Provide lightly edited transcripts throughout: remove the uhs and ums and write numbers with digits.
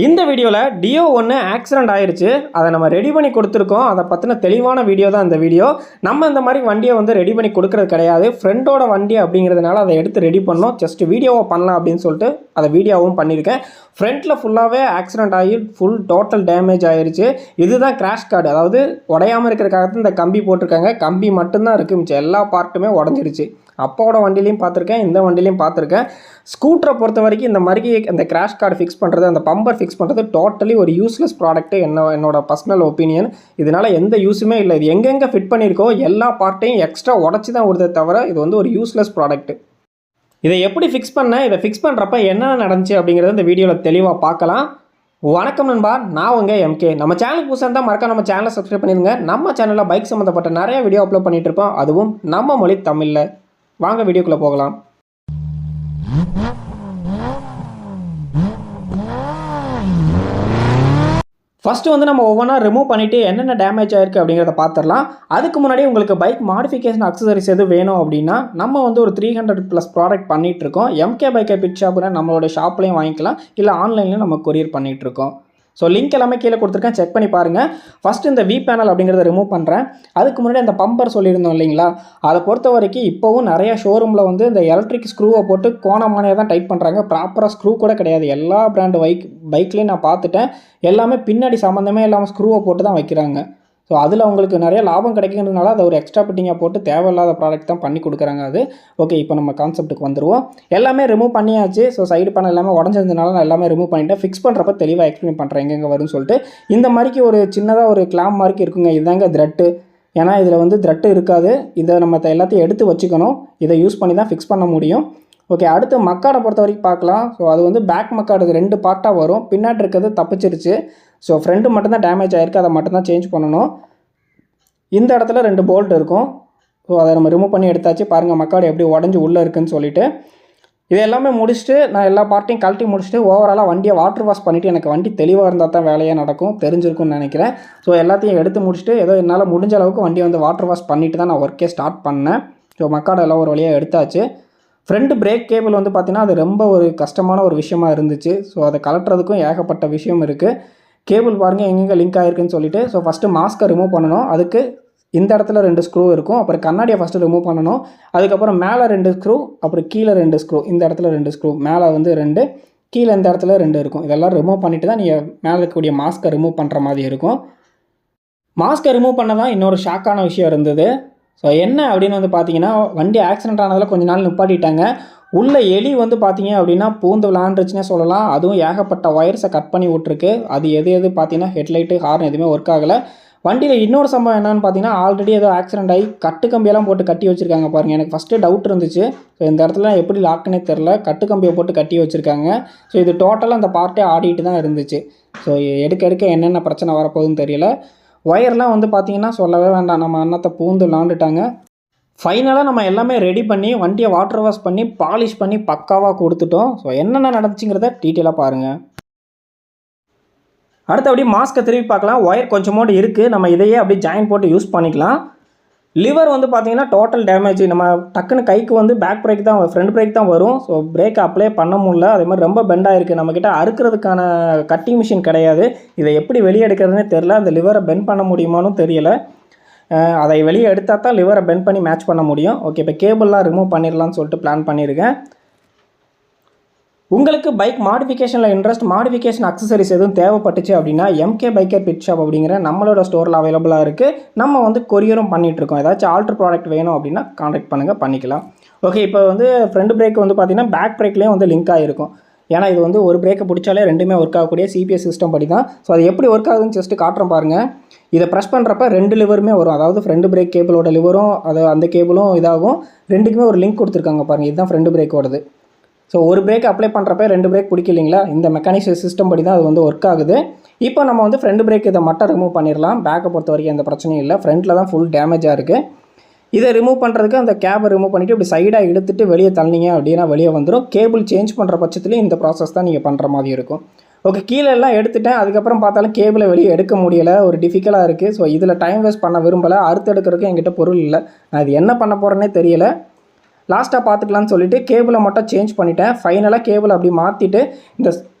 இந்த வீடியோவில் டியோ ஒன்று ஆக்சிடென்ட் ஆயிடுச்சு. அதை நம்ம ரெடி பண்ணி கொடுத்துருக்கோம். அதை பற்றின தெளிவான வீடியோ தான் இந்த வீடியோ. நம்ம இந்த மாதிரி வண்டியை வந்து ரெடி பண்ணி கொடுக்கறது கிடையாது. ஃப்ரெண்டோட வண்டி அப்படிங்கிறதுனால அதை எடுத்து ரெடி பண்ணோம். ஜஸ்ட் வீடியோவை பண்ணலாம் அப்படின்னு சொல்லிட்டு அதை வீடியோவும் பண்ணியிருக்கேன். ஃப்ரண்ட்டில் ஃபுல்லாகவே ஆக்சிடென்ட் ஆகி ஃபுல் டோட்டல் டேமேஜ் ஆயிடுச்சு. இதுதான் கிராஷ் கார்டு, அதாவது உடையாமல் இருக்கிறக்காக இந்த கம்பி போட்டிருக்காங்க. கம்பி மட்டும்தான் இருக்குது, மிச்சம் எல்லா பார்ட்டுமே உடஞ்சிருச்சு. அப்பாவோட வண்டிலையும் பார்த்துருக்கேன், இந்த வண்டிலையும் பார்த்துருக்கேன். ஸ்கூட்டரை பொறுத்த வரைக்கும் இந்த மாதிரி அந்த கிராஷ் கார்டு ஃபிக்ஸ் பண்ணுறது, அந்த பம்பர் ஃபிக்ஸ் பண்ணுறது டோட்டலி ஒரு யூஸ்லெஸ் ப்ராடக்ட்டு. என்னோட பர்சனல் ஒப்பீனியன். இதனால் எந்த யூஸுமே இல்லை. இது எங்கெங்கே ஃபிட் பண்ணியிருக்கோ எல்லா பார்ட்டையும் எக்ஸ்ட்ரா உடச்சி தான் வருதே தவிர இது வந்து ஒரு யூஸ்லெஸ் ப்ராடக்ட்டு. இதை எப்படி ஃபிக்ஸ் பண்ண, இதை ஃபிக்ஸ் பண்ணுறப்ப என்ன நடந்துச்சு அப்படிங்கிறத இந்த வீடியோவில் தெளிவாக பார்க்கலாம். வணக்கம் நண்பா, நான் உங்கள் எம்கே. நம்ம சேனலுக்கு புதுசாக இருந்தால் மறக்காம நம்ம சேனலை சப்ஸ்கிரைப் பண்ணிடுங்க. நம்ம சேனலில் பைக் சம்மந்தப்பட்ட நிறைய வீடியோ அப்லோட் பண்ணிகிட்டு இருப்போம், அதுவும் நம்ம மொழி தமிழில். வாங்க வீடியோக்குள்ளே போகலாம். ஃபஸ்ட்டு வந்து நம்ம ஒவ்வொன்றா ரிமூவ் பண்ணிவிட்டு என்னென்ன டேமேஜ் ஆயிருக்கு அப்படிங்கிறத பார்த்துடலாம். அதுக்கு முன்னாடி உங்களுக்கு பைக் மாடிஃபிகேஷன் அக்சசரிஸ் எது வேணும் அப்படின்னா நம்ம வந்து ஒரு 300+ ப்ராடக்ட் பண்ணிகிட்ருக்கோம். எம்கே பைக்கை பிட் ஷாப்னா நம்மளோட ஷாப்லேயும் வாங்கிக்கலாம், இல்லை ஆன்லைன்லேயும் நம்ம கொரியர் பண்ணிகிட்ருக்கோம். ஸோ லிங்க் எல்லாமே கீழே கொடுத்துருக்கேன், செக் பண்ணி பாருங்கள். ஃபஸ்ட்டு இந்த வி பேனல் அப்படிங்கிறத ரிமூவ் பண்ணுறேன். அதுக்கு முன்னாடி அந்த பம்பர் சொல்லியிருந்தோம் இல்லைங்களா, அதை பொறுத்த வரைக்கும் இப்போவும் நிறையா ஷோரூமில் வந்து இந்த எலக்ட்ரிக் ஸ்க்ரூவை போட்டு கோணமானையாக தான் டைட் பண்ணுறாங்க. ப்ராப்பராக ஸ்க்ரூ கூட கிடையாது. எல்லா பிராண்டு பைக்லேயும் நான் பார்த்துட்டேன், எல்லாமே பின்னாடி சம்மந்தமே இல்லாமல் ஸ்க்ரூவை போட்டு தான் வைக்கிறாங்க. ஸோ அதில் அவங்களுக்கு நிறைய லாபம் கிடைக்கிறதுனால அதை ஒரு எக்ஸ்ட்ரா ஃபிட்டிங்காக போட்டு தேவையில்லாத ப்ராடக்ட் தான் பண்ணி கொடுக்குறாங்க. அது ஓகே. இப்போ நம்ம கான்செப்ட்டுக்கு வந்துடுவோம். எல்லாமே ரிமூவ் பண்ணியாச்சு. ஸோ சைடு பண்ண எல்லாமே உடஞ்சிருந்தனால நான் எல்லாமே ரிமூவ் பண்ணிவிட்டேன். ஃபிக்ஸ் பண்ணுறப்ப தெளிவாக எக்ஸ்பிளைன் பண்ணுறேன் எங்கெங்கே வரும்னு சொல்லிட்டு. இந்த மாதிரிக்கு ஒரு சின்னதாக ஒரு கிளாம் மாதிரி இருக்குங்க, இதுதாங்க த்ரெட்டு. ஏன்னா இதில் வந்து த்ரெட்டு இருக்காது. இதை நம்ம எல்லாத்தையும் எடுத்து வச்சுக்கணும். இதை யூஸ் பண்ணி தான் ஃபிக்ஸ் பண்ண முடியும். ஓகே. அடுத்து மக்காடை பொறுத்த வரைக்கும் பார்க்கலாம். ஸோ அது வந்து பேக் மக்காடு 2 பார்ட்டாக வரும். பின்னாடி இருக்கிறது தப்பிச்சிருச்சு. ஸோ ஃப்ரண்ட்டு மட்டும்தான் டேமேஜ் ஆகிருக்கு, அதை மட்டும்தான் சேஞ்ச் பண்ணணும். இந்த இடத்துல 2 போல்ட் இருக்கும். ஸோ அதை நம்ம ரிமூவ் பண்ணி எடுத்தாச்சு. பாருங்கள் மக்காடு எப்படி உடஞ்சி உள்ளே இருக்குதுன்னு சொல்லிட்டு. இது எல்லாமே முடிச்சுட்டு நான் எல்லா பார்ட்டையும் கழட்டி முடிச்சுட்டு ஓவராலாக வண்டியை வாட்டர் வாஷ் பண்ணிவிட்டு, எனக்கு வண்டி தெளிவாக இருந்தால் தான் வேலையாக நடக்கும், தெரிஞ்சிருக்கும்னு நினைக்கிறேன். ஸோ எல்லாத்தையும் எடுத்து முடிச்சுட்டு ஏதோ என்னால் முடிஞ்ச அளவுக்கு வண்டியை வந்து வாட்டர் வாஷ் பண்ணிவிட்டு தான் நான் ஒர்க்கே ஸ்டார்ட் பண்ணேன். ஸோ மக்காடு எல்லாம் ஒரு வழியாக எடுத்தாச்சு. ஃப்ரண்ட் பிரேக் கேபிள் வந்து பார்த்திங்கன்னா அது ரொம்ப ஒரு கஷ்டமான ஒரு விஷயமா இருந்துச்சு. ஸோ அதை கலட்டுறதுக்கும் ஏகப்பட்ட விஷயம் இருக்குது. கேபிள் பாருங்கள் எங்கெங்கே லிங்க் ஆகிருக்குன்னு சொல்லிட்டு. ஸோ ஃபஸ்ட்டு மாஸ்க்கை ரிமூவ் பண்ணணும். அதுக்கு இந்த இடத்துல 2 ஸ்க்ரூ இருக்கும். அப்புறம் கண்ணாடியை ஃபஸ்ட்டு ரிமூவ் பண்ணணும். அதுக்கப்புறம் மேலே 2 ஸ்க்ரூ, அப்புறம் கீழே 2 ஸ்க்ரூ. இந்த இடத்துல 2 ஸ்க்ரூ, மேலே வந்து 2, கீழே இந்த இடத்துல 2 இருக்கும். இதெல்லாம் ரிமூவ் பண்ணிவிட்டு தான் நீங்கள் மேலே இருக்கக்கூடிய மாஸ்க்கை ரிமூவ் பண்ணுற மாதிரி இருக்கும். மாஸ்க்கை ரிமூவ் பண்ண தான் இன்னொரு ஷாக்கான விஷயம் இருந்தது. ஸோ என்ன அப்படின்னு வந்து பார்த்தீங்கன்னா, வண்டி ஆக்சிடென்ட் ஆனதில் கொஞ்ச நாள் நிப்பாட்டிட்டாங்க. உள்ள எலி வந்து பார்த்தீங்க அப்படின்னா பூந்து விளாண்டுருச்சுன்னே சொல்லலாம். அதுவும் ஏகப்பட்ட ஒயர்ஸை கட் பண்ணி விட்ருக்கு. அது எது பார்த்தீங்கன்னா ஹெட்லைட்டு, ஹார்ன் எதுவுமே ஒர்க் ஆகலை. வண்டியில் இன்னொரு சம்பவம் என்னென்னு பார்த்தீங்கன்னா, ஆல்ரெடி ஏதோ ஆக்சிடென்ட் ஆகி கட்டு கம்பியெல்லாம் போட்டு கட்டி வச்சுருக்காங்க பாருங்கள். எனக்கு ஃபஸ்ட்டு டவுட் இருந்துச்சு. ஸோ இந்த இடத்துல எப்படி லாக்குன்னே தெரில, கட்டு கம்பியை போட்டு கட்டி வச்சுருக்காங்க. ஸோ இது டோட்டலாக அந்த பார்ட்டே ஆடிட்டு தான் இருந்துச்சு. ஸோ எடுக்க என்னென்ன பிரச்சனை வரப்போகுதுன்னு தெரியல. ஒயர்லாம் வந்து பார்த்தீங்கன்னா சொல்லவே வேண்டாம், நம்ம அண்ணத்தை பூந்து விளாண்டுட்டாங்க. ஃபைனலாக நம்ம எல்லாமே ரெடி பண்ணி வண்டியை வாட்டர் வாஷ் பண்ணி பாலிஷ் பண்ணி பக்காவாக கொடுத்துட்டோம். ஸோ என்னென்ன நடந்துச்சுங்கிறத டீட்டெயிலாக பாருங்கள். அடுத்து அப்படியே மாஸ்க்கை திருப்பி பார்க்கலாம். ஒயர் கொஞ்சமோடு இருக்குது, நம்ம இதையே அப்படியே ஜாயின் போட்டு யூஸ் பண்ணிக்கலாம். லிவர் வந்து பார்த்திங்கன்னா டோட்டல் டேமேஜ். நம்ம டக்குன்னு கைக்கு வந்து பேக் பிரேக் தான், ஃப்ரண்ட் பிரேக் தான் வரும். ஸோ பிரேக் அப்ளை பண்ண முடியல. அதே மாதிரி ரொம்ப பெண்டாக இருக்குது. நம்மக்கிட்ட அறுக்கிறதுக்கான கட்டிங் மிஷின் கிடையாது. இதை எப்படி வெளியே எடுக்கிறதுனே தெரில. அந்த லிவரை பெண்ட் பண்ண முடியுமான்னு தெரியல. அதை வெளியே எடுத்தால் தான் லிவரை பெண்ட் பண்ணி மேட்ச் பண்ண முடியும். ஓகே. இப்போ கேபிள்லாம் ரிமூவ் பண்ணிடலான்னு சொல்லிட்டு பிளான் பண்ணியிருக்கேன். உங்களுக்கு பைக் மாடிஃபிகேஷனில் இன்ட்ரெஸ்ட், மாடிஃபிகேஷன் அக்சசரிஸ் எதுவும் தேவைப்பட்டுச்சு அப்படின்னா எம்கே பைக்கர் பிட் ஷாப் அப்படிங்கிற நம்மளோட ஸ்டோரில் அவைலபிளாக இருக்குது. நம்ம வந்து கொரியரும் பண்ணிகிட்ருக்கோம். ஏதாச்சும் ஆல்ட்ரு ப்ராடக்ட் வேணும் அப்படின்னா கான்டாக்ட் பண்ணுங்கள், பண்ணிக்கலாம். ஓகே. இப்போ வந்து ஃப்ரண்ட் பிரேக் வந்து பார்த்திங்கன்னா பேக் பிரேக்லேயும் வந்து லிங்க் ஆகிருக்கும். ஏன்னா இது வந்து ஒரு பிரேக்கை பிடிச்சாலே 2மே ஒர்க் ஆகக்கூடிய சிபிஎஸ் சிஸ்டம் படி தான். ஸோ அது எப்படி ஒர்க் ஆகுதுன்னு ஜஸ்ட்டு காட்டுறேன் பாருங்கள். இதை ப்ரெஸ் பண்ணுறப்ப 2 லிவருமே வரும். அதாவது ஃப்ரண்ட் பிரேக் கேபிளோட லிவரும் அந்த கேபிளும் இதாகும். 2க்குமே ஒரு லிங்க் கொடுத்துருக்காங்க பாருங்கள். இதுதான் ஃப்ரண்ட் பிரேக்கோடது. ஸோ ஒரு பிரேக் அப்ளை பண்ணுறப்ப 2 பிரேக் பிடிக்கலைங்களா, இந்த மெக்கானிக்ஸ் சிஸ்டம் படி தான் அது வந்து ஒர்க் ஆகுது. இப்போ நம்ம வந்து ஃப்ரண்ட் பிரேக் இதை மட்டும் ரிமூவ் பண்ணிடலாம். பேக்கை பொறுத்த வரைக்கும் எந்த பிரச்சனையும் இல்லை. ஃப்ரண்ட்டில் தான் ஃபுல் டேமேஜாக இருக்குது. இதை ரிமூவ் பண்ணுறதுக்கு அந்த கேபை ரிமூவ் பண்ணிவிட்டு இப்படி சைடாக எடுத்துகிட்டு வெளியே தள்ளிங்க அப்படின்னா வெளியே வந்துடும். கேபிள் சேஞ்ச் பண்ணுற பட்சத்துலேயும் இந்த ப்ராசஸ் தான் நீங்கள் பண்ணுற மாதிரி இருக்கும். ஓகே. கீழே எல்லாம் எடுத்துட்டேன். அதுக்கப்புறம் பார்த்தாலும் கேபிளை வெளியே எடுக்க முடியலை, ஒரு டிஃபிகல்ட்டாக இருக்குது. ஸோ இதில் டைம் வேஸ்ட் பண்ண விரும்பலை. அறுத்து எடுக்கிறதுக்கு என்கிட்ட பொருள் இல்லை. நான் இது என்ன பண்ண போகிறேன்னே தெரியல. லாஸ்ட்டாக பார்த்துக்கலான்னு சொல்லிவிட்டு கேபிளை மட்டும் சேஞ்ச் பண்ணிட்டேன். ஃபைனலாக கேபிளை அப்படி மாற்றிட்டு இந்த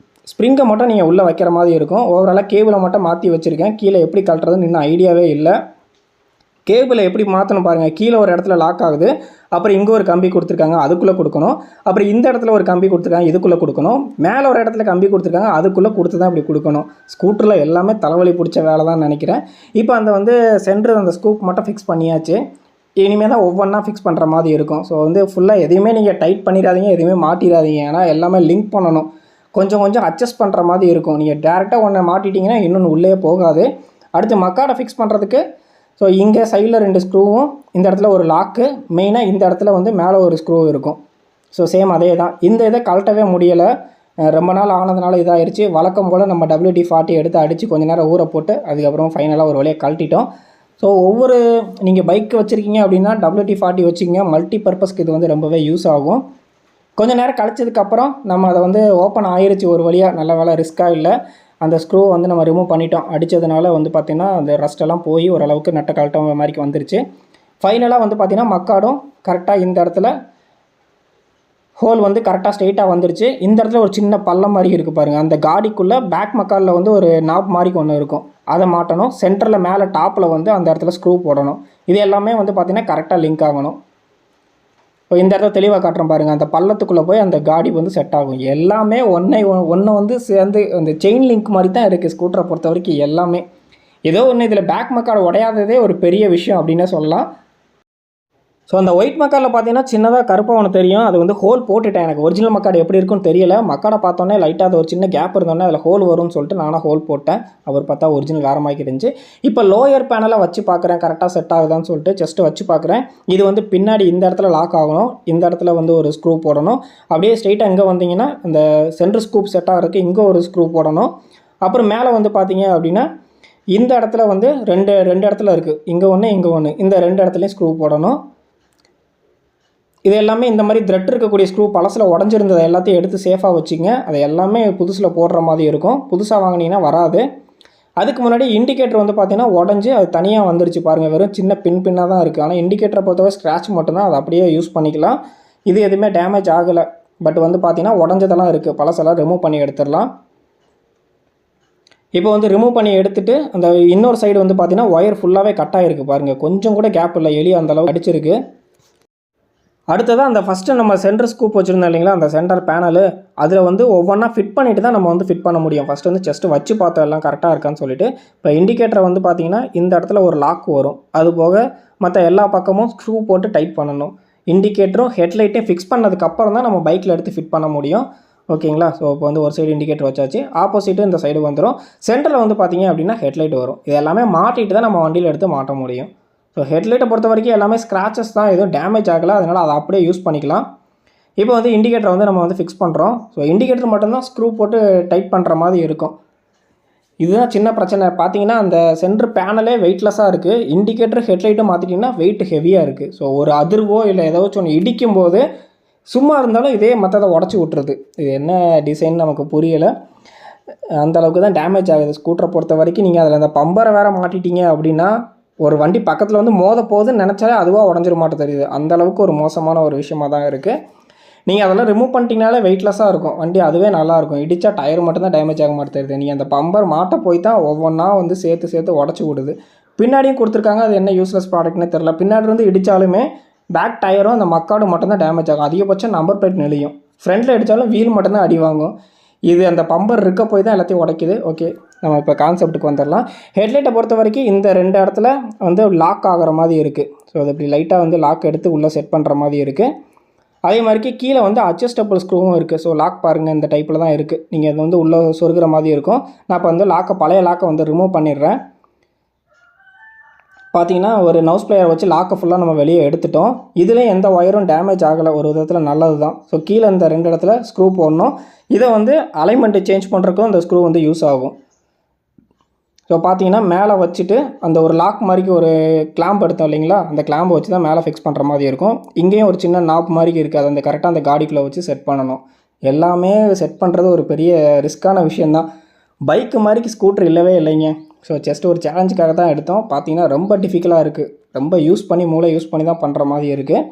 ஸ்ப்ரிங்கை மட்டும் நீங்கள் உள்ளே வைக்கிற மாதிரி இருக்கும். ஓவராலாக கேபிளை மட்டும் மாற்றி வச்சுருக்கேன். கீழே எப்படி கழட்டுறதுன்னு இன்னும் ஐடியாவே இல்லை. கேபிளை எப்படி மாற்றணும் பாருங்கள். கீழே ஒரு இடத்துல லாக் ஆகுது, அப்புறம் இங்கே ஒரு கம்பி கொடுத்துருக்காங்க, அதுக்குள்ளே கொடுக்கணும். அப்புறம் இந்த இடத்துல ஒரு கம்பி கொடுத்துருக்காங்க, இதுக்குள்ளே கொடுக்கணும். மேலே ஒரு இடத்துல கம்பி கொடுத்துருக்காங்க, அதுக்குள்ளே கொடுத்து தான் இப்படி கொடுக்கணும். ஸ்கூட்டரில் எல்லாமே தலைவலி பிடிச்ச வேலை தான் நினைக்கிறேன். இப்போ அந்த சென்டர் அந்த ஸ்கூப் மட்டும் ஃபிக்ஸ் பண்ணியாச்சு. இனிமேல் தான் ஒவ்வொன்றா ஃபிக்ஸ் பண்ணுற மாதிரி இருக்கும். ஸோ ஃபுல்லாக எதையுமே நீங்கள் டைட் பண்ணிடாதீங்க, எதுவுமே மாட்டிடாதீங்க. ஏன்னா எல்லாமே லிங்க் பண்ணணும். கொஞ்சம் கொஞ்சம் அட்ஜஸ்ட் பண்ணுற மாதிரி இருக்கும். நீங்கள் டேரெக்டாக ஒன்றை மாட்டிட்டிங்கன்னா இன்னொன்று உள்ளே போகாது. அடுத்து மக்காடை ஃபிக்ஸ் பண்ணுறதுக்கு ஸோ இங்கே சைடில் 2 ஸ்க்ரூவும், இந்த இடத்துல ஒரு லாக்கு, மெயினாக இந்த இடத்துல மேலே ஒரு ஸ்க்ரூ இருக்கும். ஸோ சேம் அதே தான். இந்த இதை கழட்டவே முடியலை, ரொம்ப நாள் ஆனதுனால இதாகிடுச்சு. வழக்கம் போல் நம்ம WD-40 எடுத்து அடித்து கொஞ்சம் நேரம் ஊற போட்டு அதுக்கப்புறம் ஃபைனலாக ஒரு வழியாக கழட்டிட்டோம். ஸோ நீங்கள் பைக் வச்சுருக்கீங்க அப்படின்னா WD-40 வச்சுக்கிங்க. மல்டி பர்பஸ்க்கு இது ரொம்பவே யூஸ் ஆகும். கொஞ்சம் நேரம் கழிச்சதுக்கப்புறம் நம்ம அதை ஓப்பன் ஆகிருச்சு ஒரு வழியாக. நல்ல வேலை, ரிஸ்க்காக இல்லை. அந்த ஸ்க்ரூ நம்ம ரிமூவ் பண்ணிட்டோம். அடித்ததுனால பார்த்திங்கன்னா அந்த ரஸ்ட்டெல்லாம் போய் ஓரளவுக்கு நட்ட கழட்ட மாதிரிக்கு வந்துருச்சு. ஃபைனலாக பார்த்திங்கன்னா மக்காடும் கரெக்டாக இந்த இடத்துல ஹோல் கரெக்டாக ஸ்ட்ரெயிட்டாக வந்துருச்சு. இந்த இடத்துல ஒரு சின்ன பள்ளம் மாதிரி இருக்குது பாருங்கள். அந்த காடிக்குள்ளே பேக் மக்காலில் ஒரு நாப் மாதிரி ஒன்று இருக்கும், அதை மாட்டணும். சென்டரில் மேலே டாப்பில் அந்த இடத்துல ஸ்க்ரூ போடணும். இது எல்லாமே பார்த்திங்கன்னா கரெக்டாக லிங்க் ஆகணும். இப்போ இந்த இடத்துல தெளிவாக காட்டுறோம் பாருங்கள். அந்த பள்ளத்துக்குள்ளே போய் அந்த காடி செட் ஆகும். எல்லாமே ஒன்று சேர்ந்து அந்த செயின் லிங்க் மாதிரி தான் இருக்குது ஸ்கூட்டரை பொறுத்த வரைக்கும். எல்லாமே ஏதோ ஒன்று இதில் பேக் மக்கால் உடையாததே ஒரு பெரிய விஷயம் அப்படின்னே சொல்லலாம். ஸோ அந்த ஒயிட் மக்காலில் பார்த்தீங்கன்னா சின்னதாக கருப்பாக ஒன்று தெரியும். அது ஹோல் போட்டுட்டேன். எனக்கு ஒரிஜினல் மக்காடு எப்படி இருக்குன்னு தெரியல. மக்காடை பார்த்தோன்னே லைட்டாக அது ஒரு சின்ன கேப் இருந்தோன்னே அதில் ஹோல் வரும்னு சொல்லிட்டு நானும் ஹோல் போட்டேன். அவர் பார்த்தா ஒரிஜினல் வேறு மாதிரி இருந்துச்சு. இப்போ லோயர் பேனலை வச்சு பார்க்குறேன், கரெக்டாக செட் ஆகுதான்னு சொல்லிட்டு ஜஸ்ட்டு வச்சு பார்க்குறேன். இது பின்னாடி இந்த இடத்துல லாக் ஆகணும். இந்த இடத்துல ஒரு ஸ்க்ரூ போடணும். அப்படியே ஸ்ட்ரெயிட்டாக இங்கே வந்தீங்கன்னா இந்த சென்டர் ஸ்கூப் செட் ஆகிறதுக்கு இங்கே ஒரு ஸ்க்ரூ போடணும். அப்புறம் மேலே பார்த்தீங்க அப்படின்னா இந்த இடத்துல ரெண்டு இடத்துல இருக்குது, இங்கே ஒன்று, இந்த 2 இடத்துலையும் ஸ்க்ரூ போடணும். இது எல்லாமே இந்த மாதிரி த்ரெட் இருக்கக்கூடிய ஸ்க்ரூ பழசில் உடஞ்சிருந்ததை எல்லாத்தையும் எடுத்து சேஃபாக வச்சுங்க. அதை எல்லாமே புதுசில் போடுற மாதிரி இருக்கும். புதுசாக வாங்கினீங்கன்னா வராது. அதுக்கு முன்னாடி இண்டிகேட்டர் பார்த்தீங்கன்னா உடஞ்சி அது தனியாக வந்துருச்சு பாருங்கள். வெறும் சின்ன பின்னாக தான் இருக்குது. ஆனால் இண்டிகேட்டரை பொறுத்தவரை ஸ்க்ராட்ச் மட்டும்தான், அதை அப்படியே யூஸ் பண்ணிக்கலாம். இது எதுவுமே டேமேஜ் ஆகலை. பட் பார்த்தீங்கன்னா உடஞ்சதெல்லாம் இருக்குது. பழசெல்லாம் ரிமூவ் பண்ணி எடுத்துடலாம். இப்போ ரிமூவ் பண்ணி எடுத்துகிட்டு அந்த இன்னொரு சைடு பார்த்தீங்கன்னா ஒயர் ஃபுல்லாகவே கட் ஆகிருக்கு பாருங்கள். கொஞ்சம் கூட கேப் இல்லை, எலி அந்தளவு அடிச்சிருக்கு. அடுத்ததாக அந்த ஃபஸ்ட்டு நம்ம சென்டர் ஸ்கூப் வச்சுருந்தோம் இல்லைங்களா, அந்த சென்டர் பேனலு, அதில் ஒவ்வொன்றா ஃபிட் பண்ணிவிட்டு தான் நம்ம ஃபிட் பண்ண முடியும். ஃபஸ்ட்டு ஜஸ்ட்டு வச்சு பார்த்தோம் எல்லாம் கரெக்டாக இருக்கான்னு சொல்லிட்டு. இப்போ இண்டிகேட்டரை பார்த்தீங்கன்னா இந்த இடத்துல ஒரு லாக் வரும். அது போக மற்ற எல்லா பக்கமும் ஸ்க்ரூ போட்டு டைட் பண்ணணும். இண்டிகேட்டரும் ஹெட்லைட்டையும் ஃபிக்ஸ் பண்ணதுக்கப்புறம் தான் நம்ம பைக்கில் எடுத்து ஃபிட் பண்ண முடியும். ஓகேங்களா. ஸோ இப்போ ஒரு சைடு இண்டிகேட்டர் வச்சாச்சு, ஆப்போசிட்டு இந்த சைடு வந்துடும். சென்டரில் பார்த்தீங்க அப்படின்னா ஹெட்லைட் வரும். இது எல்லாமே மாட்டிட்டு தான் நம்ம வண்டியில் எடுத்து மாட்ட முடியும். ஸோ ஹெட்லைட்டை பொறுத்த வரைக்கும் எல்லாமே ஸ்க்ராச்சஸ் தான், எதுவும் டேமேஜ் ஆகலை. அதனால் அதை அப்படியே யூஸ் பண்ணிக்கலாம். இப்போ இண்டிகேட்டரை நம்ம ஃபிக்ஸ் பண்ணுறோம். ஸோ இண்டிகேட்டர் மட்டும்தான் ஸ்க்ரூ போட்டு டைட் பண்ணுற மாதிரி இருக்கும். இதுதான் சின்ன பிரச்சனை. பார்த்தீங்கன்னா அந்த சென்டர் பேனலே வெயிட்லெஸ்ஸாக இருக்குது. இண்டிகேட்டர் ஹெட்லைட்டும் மாற்றிட்டிங்கன்னா வெயிட் ஹெவியாக இருக்குது. ஸோ ஒரு அதிர்வோ இல்லை ஏதாச்சும் ஒன்று இடிக்கும்போது சும்மா இருந்தாலும் இதே மற்றதை உடச்சி விட்டுருது. இது என்ன டிசைன் நமக்கு புரியலை. அந்தளவுக்கு தான் டேமேஜ் ஆகுது ஸ்கூட்டரை பொறுத்த வரைக்கும். நீங்கள் அதில் அந்த பம்பரை வேறு மாட்டிட்டீங்க அப்படின்னா ஒரு வண்டி பக்கத்தில் மோத போகுதுன்னு நினச்சாலே அதுவாக உடஞ்சிட மாட்டேன் தெரியுது. அந்தளவுக்கு ஒரு மோசமான ஒரு விஷயமாக தான் இருக்குது. நீங்கள் அதெல்லாம் ரிமூவ் பண்ணிட்டீங்கனாலே வெயிட்லெஸ்ஸாக இருக்கும் வண்டி, அதுவே நல்லாயிருக்கும். இடித்தா டயர் மட்டும்தான் டேமேஜ் ஆக மாட்டேன் தெரியுது. நீங்கள் அந்த பம்பர் மாட்ட போய் தான் ஒவ்வொன்றா சேர்த்து உடச்சி விடுது. பின்னாடியும் கொடுத்துருக்காங்க, அது என்ன யூஸ்லெஸ் ப்ராடக்ட்னே தெரில. பின்னாடி இடித்தாலுமே பேக் டயரும் அந்த மக்காடு மட்டும்தான் டேமேஜ் ஆகும். அதிகபட்சம் நம்பர் பிளேட் நெளியும். ஃப்ரண்ட்டில் அடித்தாலும் வீல் மட்டும்தான் அடி வாங்கும். இது அந்த பம்பர் இருக்க போய் தான் எல்லாத்தையும் உடைக்குது. ஓகே, நம்ம இப்போ கான்செப்ட்டுக்கு வந்துடலாம். ஹெட்லைட்டை பொறுத்த வரைக்கும் இந்த 2 இடத்துல லாக் ஆகிற மாதிரி இருக்குது. ஸோ அது இப்படி லைட்டாக லாக் எடுத்து உள்ளே செட் பண்ணுற மாதிரி இருக்குது. அதே மாதிரிக்கு கீழே அட்ஜஸ்டபிள் ஸ்க்ரூவும் இருக்குது. ஸோ லாக் பாருங்கள், இந்த டைப்பில் தான் இருக்குது. நீங்கள் அது உள்ளே சொருகிற மாதிரி இருக்கும். நான் இப்போ பழைய லாக்கை ரிமூவ் பண்ணிடுறேன். பார்த்தீங்கன்னா ஒரு நவுஸ் பிளேயர் வச்சு லாக்கை ஃபுல்லாக நம்ம வெளியே எடுத்துட்டோம். இதுலேயும் எந்த ஒயரும் டேமேஜ் ஆகலை, ஒரு விதத்தில் நல்லது தான். ஸோ கீழே இந்த 2 இடத்துல ஸ்க்ரூ போடணும். இதை அலைன்மெண்ட்டு சேஞ்ச் பண்ணுறதுக்கும் இந்த ஸ்க்ரூ யூஸ் ஆகும். ஸோ பார்த்தீங்கன்னா மேலே வச்சுட்டு அந்த ஒரு லாக் மாதிரிக்கு ஒரு கிளாம்ப் எடுத்தோம் இல்லைங்களா, அந்த கிளாம்பை வச்சு தான் மேலே ஃபிக்ஸ் பண்ணுற மாதிரி இருக்கும். இங்கேயும் ஒரு சின்ன நாப் மாதிரி இருக்குது, அதை கரெக்டாக அந்த காடிக்குள்ளே வச்சு செட் பண்ணணும். எல்லாமே செட் பண்ணுறது ஒரு பெரிய ரிஸ்க்கான விஷயந்தான். பைக்கு மாதிரிக்கு ஸ்கூட்டர் இல்லவே இல்லைங்க. ஸோ ஜஸ்ட் ஒரு சேலஞ்சுக்காக தான் எடுத்தோம். பார்த்தீங்கன்னா ரொம்ப டிஃபிகல்ட்டாக இருக்குது. ரொம்ப மூளை யூஸ் பண்ணி தான் பண்ணுற மாதிரி இருக்குது.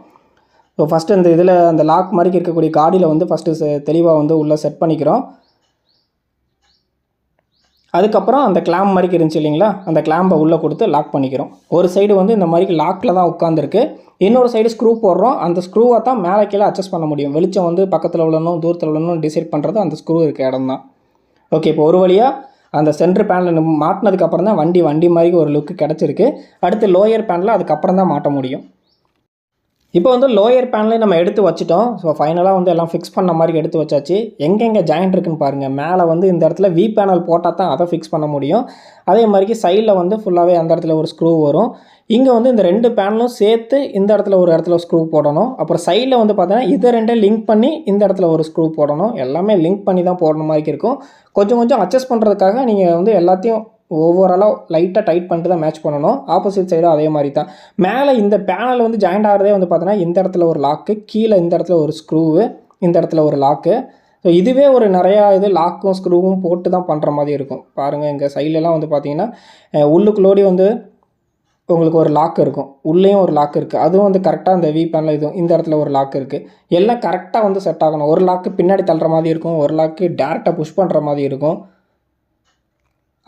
ஸோ ஃபஸ்ட்டு இந்த இதில் அந்த லாக் மாதிரி இருக்கக்கூடிய காடியில் ஃபஸ்ட்டு தெளிவாக உள்ளே செட் பண்ணிக்கிறோம். அதுக்கப்புறம் அந்த கிளாம்ப் மாதிரி இருந்துச்சு இல்லைங்களா, அந்த கிளாம்பை உள்ளே கொடுத்து லாக் பண்ணிக்கிறோம். ஒரு சைடு வந்து இந்த மாதிரி லாக்கில் தான் உட்காந்துருக்கு, இன்னொரு சைடு ஸ்க்ரூ போடுறோம். அந்த ஸ்க்ரூவை தான் மேலே கீழே அட்ஜஸ்ட் பண்ண முடியும். வெளிச்சம் வந்து பக்கத்தில் உள்ளணும் தூரத்தில் உள்ளணும் டிசைட் பண்ணுறது அந்த ஸ்க்ரூ இருக்க இடம் தான். ஓகே, இப்போ ஒரு வழியாக அந்த சென்டர் பேனலில் மாட்டினதுக்கப்புறம் தான் வண்டி மாதிரி ஒரு லுக்கு கிடச்சிருக்கு. அடுத்து லோயர் பேனலில் அதுக்கப்புறம் தான் மாட்ட முடியும். இப்போ வந்து லோயர் பேனலே நம்ம எடுத்து வச்சுட்டோம். ஸோ ஃபைனலாக வந்து எல்லாம் ஃபிக்ஸ் பண்ண மாதிரி எடுத்து வச்சாச்சு. எங்கெங்கே ஜாயிண்ட் இருக்குன்னு பாருங்கள். மேலே வந்து இந்த இடத்துல வி பேனல் போட்டால் தான் அதை ஃபிக்ஸ் பண்ண முடியும். அதே மாதிரிக்கு சைடில் வந்து ஃபுல்லாகவே அந்த இடத்துல ஒரு ஸ்க்ரூ வரும். இங்கே வந்து இந்த 2 பேனலும் சேர்த்து இந்த இடத்துல ஒரு இடத்துல ஸ்க்ரூ போடணும். அப்புறம் சைடில் வந்து பார்த்தீங்கன்னா இதை 2 லிங்க் பண்ணி இந்த இடத்துல ஒரு ஸ்க்ரூ போடணும். எல்லாமே லிங்க் பண்ணி தான் போடணும் மாதிரி இருக்கும். கொஞ்சம் அட்ஜஸ்ட் பண்ணுறதுக்காக நீங்கள் வந்து எல்லாத்தையும் ஓவராலாக லைட்டாக டைட் பண்ணிட்டு தான் மேட்ச் பண்ணணும். ஆப்போசிட் சைடும் அதே மாதிரி தான். மேலே இந்த பேனல் வந்து ஜாயிண்ட் ஆகிறதே வந்து பார்த்தீங்கன்னா இந்த இடத்துல ஒரு லாக்கு, கீழே இந்த இடத்துல ஒரு ஸ்க்ரூவு, இந்த இடத்துல ஒரு லாக்கு. ஸோ இதுவே ஒரு நிறையா இது லாக்கும் ஸ்க்ரூவும் போட்டு தான் பண்ணுற மாதிரி இருக்கும். பாருங்கள், எங்கள் சைட்லலாம் வந்து பார்த்தீங்கன்னா உள்ளுக்குள்ளோடி வந்து உங்களுக்கு ஒரு லாக் இருக்கும், உள்ளேயும் ஒரு லாக் இருக்குது. அதுவும் வந்து கரெக்டாக அந்த வி பேனல் இதுவும் இந்த இடத்துல ஒரு லாக் இருக்குது. எல்லாம் கரெக்டாக வந்து செட் ஆகணும். ஒரு லாக்கு பின்னாடி தள்ளுற மாதிரி இருக்கும், ஒரு லாக்கு டேரெக்டாக புஷ் பண்ணுற மாதிரி இருக்கும்.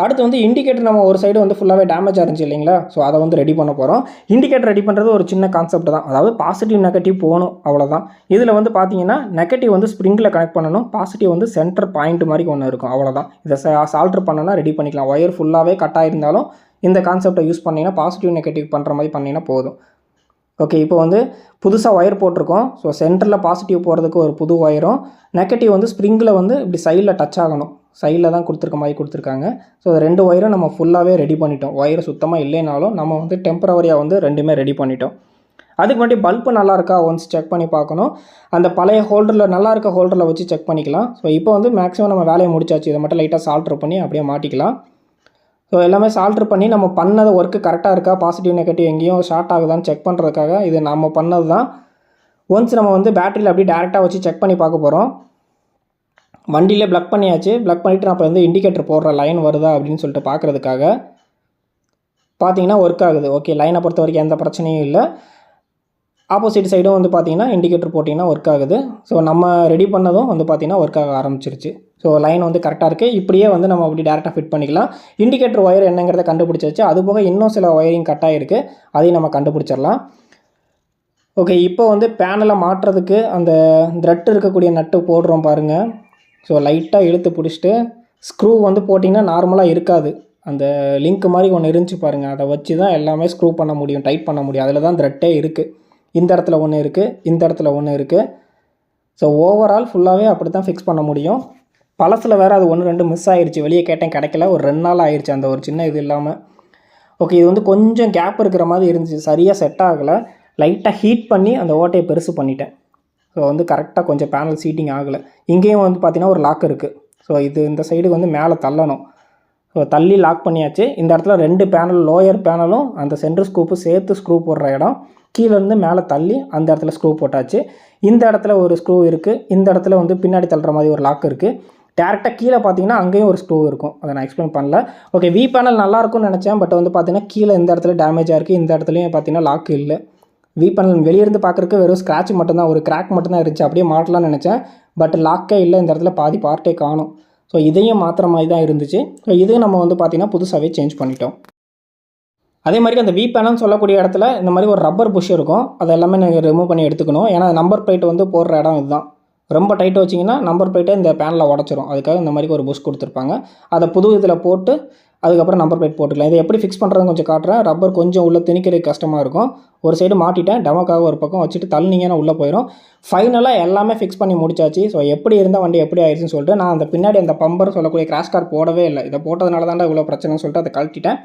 அடுத்து வந்து இண்டிகேட்டர் நம்ம ஒரு சைடு வந்து ஃபுல்லாகவே டேமேஜ் இருந்துச்சு இல்லைங்களா, ஸோ அதை வந்து ரெடி பண்ண போகிறோம். இண்டிகேட்டர் ரெடி பண்ணுறது ஒரு சின்ன கான்செப்ட் தான். அதாவது பாசிட்டிவ் நெகட்டிவ் போகணும், அவ்வளோதான். இதில் வந்து பார்த்தீங்கன்னா நெகட்டிவ் வந்து ஸ்ப்ரிங்கில் கனெக்ட் பண்ணணும், பாசிட்டிவ் வந்து சென்டர் பாயிண்ட் மாதிரி ஒன்று இருக்கும், அவ்வளோதான். இதை சால்ட்ரு பண்ணனா ரெடி பண்ணிக்கலாம். ஒயர் ஃபுல்லாகவே கட் ஆகிருந்தாலும் இந்த கான்செப்டை யூஸ் பண்ணிங்கன்னா பாசிட்டிவ் நெகட்டிவ் பண்ணுற மாதிரி பண்ணிங்கன்னா போதும். ஓகே, இப்போ வந்து புதுசாக ஒயர் போட்டிருக்கோம். ஸோ சென்டரில் பாசிட்டிவ் போகிறதுக்கு ஒரு புது ஒயரும், நெகட்டிவ் வந்து ஸ்ப்ரிங்கில் வந்து இப்படி சைடில் டச் ஆகணும், சைடில் தான் கொடுத்துருக்க மாதிரி கொடுத்துருக்காங்க. ஸோ 2 ஒயரும் நம்ம ஃபுல்லாகவே ரெடி பண்ணிட்டோம். ஒயர் சுத்தமாக இல்லைனாலும் நம்ம வந்து டெம்பரவரியாக வந்து 2மே ரெடி பண்ணிட்டோம். அதுக்கு முன்னாடி பல்பு நல்லா இருக்கா ஒன்ஸ் செக் பண்ணி பார்க்கணும். அந்த பழைய ஹோல்டரில் நல்லா இருக்க ஹோல்டரில் வச்சு செக் பண்ணிக்கலாம். ஸோ இப்போ வந்து மேக்ஸிமம் நம்ம வேலையை முடிச்சாச்சு. இதை மட்டும் லைட்டாக சால்ட்ரு பண்ணி அப்படியே மாட்டிக்கலாம். ஸோ எல்லாமே சால்ட்ரு பண்ணி நம்ம பண்ணது ஒர்க்கு கரெக்டாக இருக்கா, பாசிட்டிவ் நெகட்டிவ் எங்கேயும் ஷார்ட் ஆகுதான்னு செக் பண்ணுறதுக்காக இது நம்ம பண்ணது தான். ஒன்ஸ் நம்ம வந்து பேட்டரியில் அப்படியே டேரெக்டாக வச்சு செக் பண்ணி பார்க்க போகிறோம். வண்டியிலே ப்ளக் பண்ணியாச்சு. ப்ளக் பண்ணிவிட்டு நான் இப்போ வந்து இண்டிகேட்டர் போடுற லைன் வருதா அப்படின்னு சொல்லிட்டு பார்க்குறதுக்காக பார்த்தீங்கன்னா ஒர்க் ஆகுது. ஓகே, லைனை பொறுத்த வரைக்கும் எந்த பிரச்சனையும் இல்லை. ஆப்போசிட் சைடும் வந்து பார்த்தீங்கன்னா இண்டிகேட்டர் போட்டிங்கன்னா ஒர்க் ஆகுது. ஸோ நம்ம ரெடி பண்ணதும் வந்து பார்த்தீங்கன்னா ஒர்க் ஆக ஆரம்பிச்சிருச்சு. ஸோ லைன் வந்து கரெக்டாக இருக்குது. இப்படியே வந்து நம்ம அப்படி டேரெக்டாக ஃபிட் பண்ணிக்கலாம். இண்டிகேட்டர் ஒயர் என்னங்கிறத கண்டுபிடிச்சாச்சு. அதுபோக இன்னும் சில ஒயரிங் கட் ஆகிருக்கு, அதையும் நம்ம கண்டுபிடிச்சிடலாம். ஓகே, இப்போ வந்து பேனலை மாட்டுறதுக்கு அந்த த்ரெட் இருக்கக்கூடிய நட்டு போடுறோம் பாருங்கள். ஸோ லைட்டாக இழுத்து பிடிச்சிட்டு ஸ்க்ரூ வந்து போட்டிங்கன்னா நார்மலாக இருக்காது. அந்த லிங்க் மாதிரி ஒன்று இருந்துச்சு பாருங்கள், அதை வச்சு தான் எல்லாமே ஸ்க்ரூ பண்ண முடியும், டைட் பண்ண முடியும். அதில் தான் த்ரெட்டே இருக்குது. இந்த இடத்துல ஒன்று இருக்குது, இந்த இடத்துல ஒன்று இருக்குது. ஸோ ஓவரால் ஃபுல்லாகவே அப்படி தான் ஃபிக்ஸ் பண்ண முடியும். பழசில் வேறு அது 1-2 மிஸ் ஆகிடுச்சு. வெளியே கேட்டேன் கிடைக்கல. ஒரு 2 நாள் ஆயிடுச்சு அந்த ஒரு சின்ன இது இல்லாமல். ஓகே, இது வந்து கொஞ்சம் கேப் இருக்கிற மாதிரி இருந்துச்சு, சரியாக செட் ஆகலை. லைட்டாக ஹீட் பண்ணி அந்த ஓட்டையை பெருசு பண்ணிட்டேன். ஸோ வந்து கரெக்டாக கொஞ்சம் பேனல் சீட்டிங் ஆகலை. இங்கேயும் வந்து பார்த்திங்கன்னா ஒரு லாக் இருக்குது. ஸோ இது இந்த சைடுக்கு வந்து மேலே தள்ளணும். ஸோ தள்ளி லாக் பண்ணியாச்சு. இந்த இடத்துல 2 பேனல், லோயர் பேனலும் அந்த சென்டர் ஸ்க்ரூப்பு சேர்த்து ஸ்க்ரூ போடுற இடம், கீழேருந்து மேலே தள்ளி அந்த இடத்துல ஸ்க்ரூ போட்டாச்சு. இந்த இடத்துல ஒரு ஸ்க்ரூ இருக்குது. இந்த இடத்துல வந்து பின்னாடி தள்ளுற மாதிரி ஒரு லாக் இருக்குது. டேரெக்டாக கீழே பார்த்தீங்கன்னா அங்கேயும் ஒரு ஸ்க்ரூ இருக்கும், அதை நான் எக்ஸ்பிளைன் பண்ணல. ஓகே, வி பேனல் நல்லாயிருக்கும்னு நினச்சேன். பட் வந்து பார்த்தீங்கன்னா கீழே இந்த இடத்துல டேமேஜாக இருக்குது, இந்த இடத்துலையும் பார்த்தீங்கன்னா லாக் இல்லை. வி பேனல் வெளியிருந்து பார்க்குறக்கு வெறும் ஸ்க்ராட்ச் மட்டும்தான், ஒரு கிராக் மட்டும்தான் இருந்துச்சு. அப்படியே மாட்டலாம்னு நினச்சேன். பட் லாக்கே இல்லை, இந்த இடத்துல பாதி பார்ட்டே காணும். ஸோ இதையும் மாற்றுற மாதிரி தான் இருந்துச்சு. ஸோ இதையும் நம்ம வந்து பார்த்திங்கன்னா புதுசாகவே சேஞ்ச் பண்ணிட்டோம். அதே மாதிரி அந்த வி பேனல்னு சொல்லக்கூடிய இடத்துல இந்த மாதிரி ஒரு ரப்பர் புஷ் இருக்கும், அதை எல்லாமே நீங்கள் ரிமூவ் பண்ணி எடுத்துக்கணும். ஏன்னா நம்பர் பிளேட் வந்து போடுற இடம் இதுதான். ரொம்ப டைட்டாக வச்சிங்கன்னா நம்பர் பிளேட்டே இந்த பேனில் உடச்சிரும். அதுக்காக இந்த மாதிரி ஒரு புஷ் கொடுத்துருப்பாங்க. அதை புது இதில் போட்டு அதுக்கப்புறம் நம்பர் பிளேட் போட்டுக்கலாம். இதை எப்படி ஃபிக்ஸ் பண்ணுறதுன்னு கொஞ்சம் காட்டுறேன். ரப்பர் கொஞ்சம் உள்ளே திணிக்கிறதுக்கு கஷ்டமாக இருக்கும். ஒரு சைடு மாட்டிட்டேன், டெமோக்காக ஒரு பக்கம் வச்சுட்டு தள்ளினீங்கன்னா உள்ளே போயிடும். ஃபைனலாக எல்லாமே ஃபிக்ஸ் பண்ணி முடிச்சாச்சு. ஸோ எப்படி இருந்தால் வண்டி எப்படி ஆயிடுச்சுன்னு சொல்லிட்டு நான் அந்த பின்னாடி அந்த பம்பர் சொல்லக்கூடிய கிராஷ் கார்டு போடவே இல்லை. இதை போட்டதுனால தான்டா இவ்வளோ பிரச்சனைன்னு சொல்லிட்டு அதை கழட்டிட்டேன்.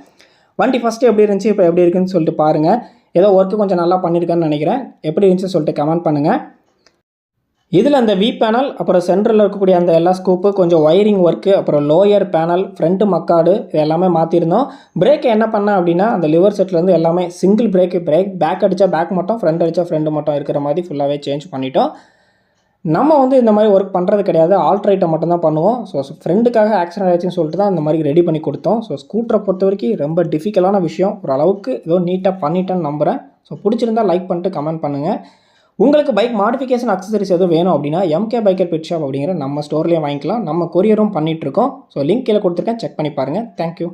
வண்டி ஃபஸ்ட்டு எப்படி இருந்துச்சு, இப்போ எப்படி இருக்குன்னு சொல்லிட்டு பாருங்கள். ஏதோ ஒர்க்கு கொஞ்சம் நல்லா பண்ணியிருக்கேன்னு நினைக்கிறேன். எப்படி இருந்துச்சுன்னு சொல்லிட்டு கமெண்ட் பண்ணுங்கள். இதில் அந்த வி பேனல், அப்புறம் சென்டரில் இருக்கக்கூடிய அந்த எல்லா ஸ்கூப்பு, கொஞ்சம் ஒயரிங் ஒர்க்கு, அப்புறம் லோயர் பேனல், ஃப்ரண்ட்டு மக்காடு, இது எல்லாமே மாற்றிருந்தோம். பிரேக் என்ன பண்ணேன் அப்படின்னா அந்த லிவர் செட்லேருந்து எல்லாமே சிங்கிள் பிரேக், பேக் அடித்தா பேக் மட்டும், ஃப்ரண்ட் அடித்தா ஃப்ரண்ட் மட்டும் இருக்கிற மாதிரி ஃபுல்லாகவே சேஞ்ச் பண்ணிட்டோம். நம்ம வந்து இந்த மாதிரி ஒர்க் பண்ணுறது கிடையாது, ஆல்ட்ரேட்டை மட்டும் தான் பண்ணுவோம். ஸோ ஃப்ரெண்டுக்காக ஆக்சிடென்ட் ஆச்சுன்னு சொல்லிட்டு தான் இந்த மாதிரி ரெடி பண்ணி கொடுத்தோம். ஸோ ஸ்கூட்டரை பொறுத்த வரைக்கும் ரொம்ப டிஃபிகல்ட்டான விஷயம். ஓரளவுக்கு ஏதோ நீட்டாக பண்ணிட்டேன்னு நம்புகிறேன். ஸோ பிடிச்சிருந்தால் லைக் பண்ணிட்டு கமெண்ட் பண்ணுங்கள். உங்களுக்கு பைக் மாடிஃபிகேஷன் அக்சசரிஸ் எதுவும் வேணும் அப்படின்னா எம்கே பைக்கர் பெட் ஷாப் அப்படிங்கிற நம்ம ஸ்டோர்லேயே வாங்கிக்கலாம். நம்ம கொரியரும் பண்ணிகிட்ருக்கோம். ஸோ லிங்க் கீழே கொடுத்துருக்கேன், செக் பண்ணி பாருங்கள். தேங்க்யூ.